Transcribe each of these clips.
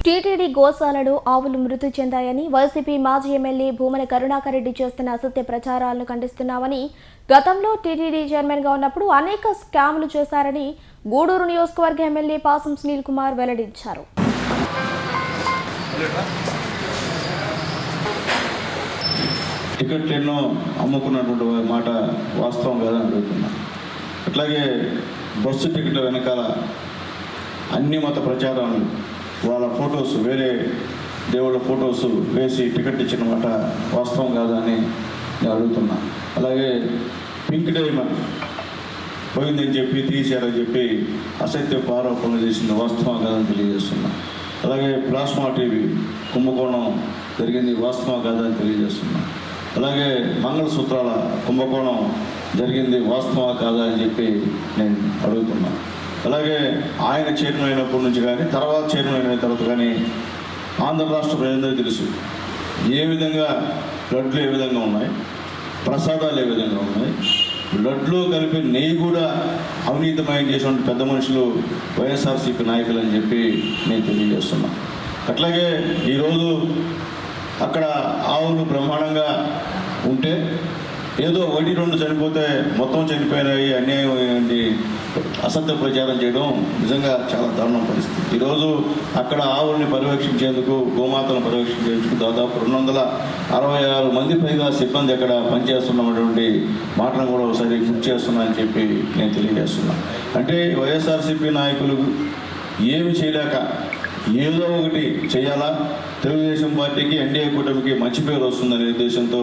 TTD గోశాలలో ఆవులు మృతి చెందాయని వైసీపీ మాజీ ఎమ్మెల్యే భూమన కరుణాకర్ రెడ్డి చేస్తున్న అసత్య ప్రచారాలను ఖండిస్తున్నామని, గతంలో టీటీడీ చైర్మన్గా ఉన్నప్పుడు అనేక స్కామ్లు చేశారని గూడూరు నియోజకవర్గ ఎమ్మెల్యే పాసం సునీల్ కుమార్ వెల్లడించారు. టికెట్లు ఎన్నో అమ్ముకున్నటువంటి మాట వాస్తవం కాదని అడుగుతున్నా. అట్లాగే బస్సు టికెట్ల వెనకాల అన్ని మత ప్రచారాలు, వాళ్ళ ఫొటోస్, వేరే దేవుళ్ళ ఫొటోస్ వేసి టికెట్ ఇచ్చిన మాట వాస్తవం కాదని నేను అడుగుతున్నా. అలాగే పింక్ డైమండ్ పోయిందని చెప్పి తీశారని చెప్పి అసత్యపు ఆరోపణలు చేసింది వాస్తవం కాదని తెలియజేస్తున్నా. అలాగే ప్లాస్మా టీవీ కుంభకోణం జరిగింది వాస్తవం కాదని తెలియజేస్తున్నా. అలాగే మంగళసూత్రాల కుంభకోణం జరిగింది వాస్తవా కాదా అని చెప్పి నేను అడుగుతున్నా. అలాగే ఆయన చైర్మన్ అయినప్పటి నుంచి కానీ, తర్వాత చైర్మన్ అయిన తర్వాత కానీ ఆంధ్ర రాష్ట్ర ప్రజలందరికీ తెలుసు ఏ విధంగా లడ్లు ఏ విధంగా ఉన్నాయి, ప్రసాదాలు ఏ విధంగా ఉన్నాయి. లడ్లు కలిపి నెయ్యి కూడా అవినీతిమయం చేసినటువంటి పెద్ద మనుషులు వైఎస్ఆర్సీపీ నాయకులు అని చెప్పి నేను తెలియజేస్తున్నా. అట్లాగే ఈరోజు అక్కడ ఆవులు బ్రహ్మాండంగా ఉంటే ఏదో 1-2 చనిపోతే మొత్తం చనిపోయినాయి, అన్యాయం అయ్యింది అసత్య ప్రచారం చేయడం నిజంగా చాలా దారుణం పరిస్థితి. ఈరోజు అక్కడ ఆవుల్ని పర్యవేక్షించేందుకు, గోమాతలను పర్యవేక్షించేందుకు దాదాపు 266 మంది పైగా సిబ్బంది అక్కడ పనిచేస్తున్నటువంటి మాటను కూడా ఒకసారి గుర్తు చేస్తున్నా అని చెప్పి నేను తెలియజేస్తున్నా. అంటే వైఎస్ఆర్సీపీ నాయకులు ఏమి చేయలేక ఏదో ఒకటి చేయాలా, తెలుగుదేశం పార్టీకి, ఎన్డీఏ కూటమికి మంచి పేరు వస్తుందనే ఉద్దేశంతో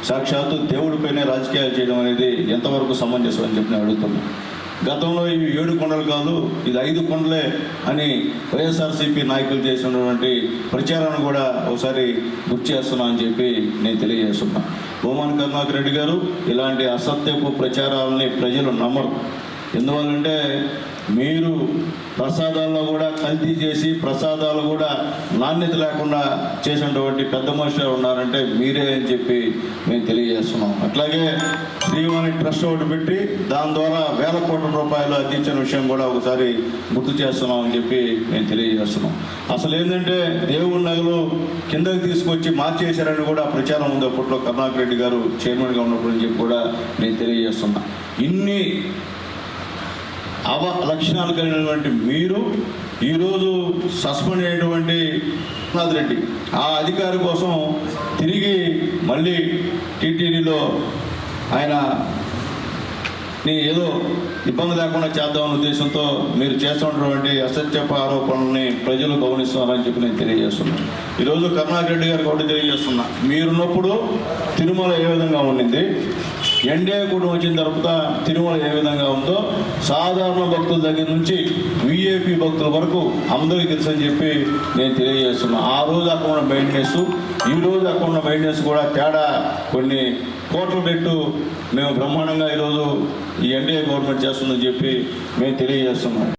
సాక్షాత్తు దేవుడిపైనే రాజకీయాలు చేయడం అనేది ఎంతవరకు సమంజసం అని చెప్పి నేను అడుగుతున్నాను. గతంలో ఇవి 7 కొండలు కాదు, ఇది 5 కొండలే అని వైఎస్ఆర్సీపీ నాయకులు చేసినటువంటి ప్రచారాన్ని కూడా ఒకసారి గుర్తు చేస్తున్నా అని చెప్పి నేను తెలియజేస్తున్నా. భూమన కరుణాకర్ రెడ్డి గారు ఇలాంటి అసత్యపు ప్రచారాలని ప్రజలు నమ్మరు. ఎందువల్లంటే మీరు ప్రసాదాల్లో కూడా కల్తీ చేసి, ప్రసాదాలు కూడా నాణ్యత లేకుండా చేసినటువంటి పెద్ద మనుషులు ఉన్నారంటే మీరే అని చెప్పి మేము తెలియజేస్తున్నాం. అట్లాగే శ్రీవాణి ట్రస్ట్ ఒకటి పెట్టి దాని ద్వారా వేల కోట్ల రూపాయలు అందించిన విషయం కూడా ఒకసారి గుర్తు చేస్తున్నాం అని చెప్పి మేము తెలియజేస్తున్నాం. అసలు ఏంటంటే దేవుడి నగలు కిందకి తీసుకొచ్చి మార్చేశారని కూడా ప్రచారం ఉంది అప్పట్లో కరుణాకర్ రెడ్డి గారు చైర్మన్గా ఉన్నప్పుడు అని చెప్పి కూడా నేను తెలియజేస్తున్నా. ఇన్ని లక్షణాలు కలిగినటువంటి మీరు ఈరోజు సస్పెండ్ అయినటువంటి రఘునాథ్ రెడ్డి ఆ అధికారి కోసం తిరిగి మళ్ళీ టీటీడీలో ఆయన ఏదో ఇబ్బంది లేకుండా చేద్దామనే ఉద్దేశంతో మీరు చేస్తున్నటువంటి అసత్యపు ఆరోపణల్ని ప్రజలు గమనిస్తున్నారని చెప్పి నేను తెలియజేస్తున్నాను. ఈరోజు కరుణాకర్ రెడ్డి గారికి ఒకటి తెలియజేస్తున్నా. మీరున్నప్పుడు తిరుమల ఏ విధంగా ఉండింది, ఎన్డీఏ కూడా వచ్చిన తర్వాత తిరుమల ఏ విధంగా ఉందో సాధారణ భక్తుల దగ్గర నుంచి వీఐపీ భక్తుల వరకు అందరికీ తెలుసు అని చెప్పి నేను తెలియజేస్తున్నా. ఆ రోజు అక్కడ ఉన్న మెయింటెనెన్స్, ఈ రోజు అక్కడ ఉన్న మెయింటెనెన్స్ కూడా తేడా కొన్ని కోట్ల పెట్టు మేము బ్రహ్మాండంగా ఈరోజు ఈ ఎన్డీఏ గవర్నమెంట్ చేస్తుందని చెప్పి మేము తెలియజేస్తున్నాం.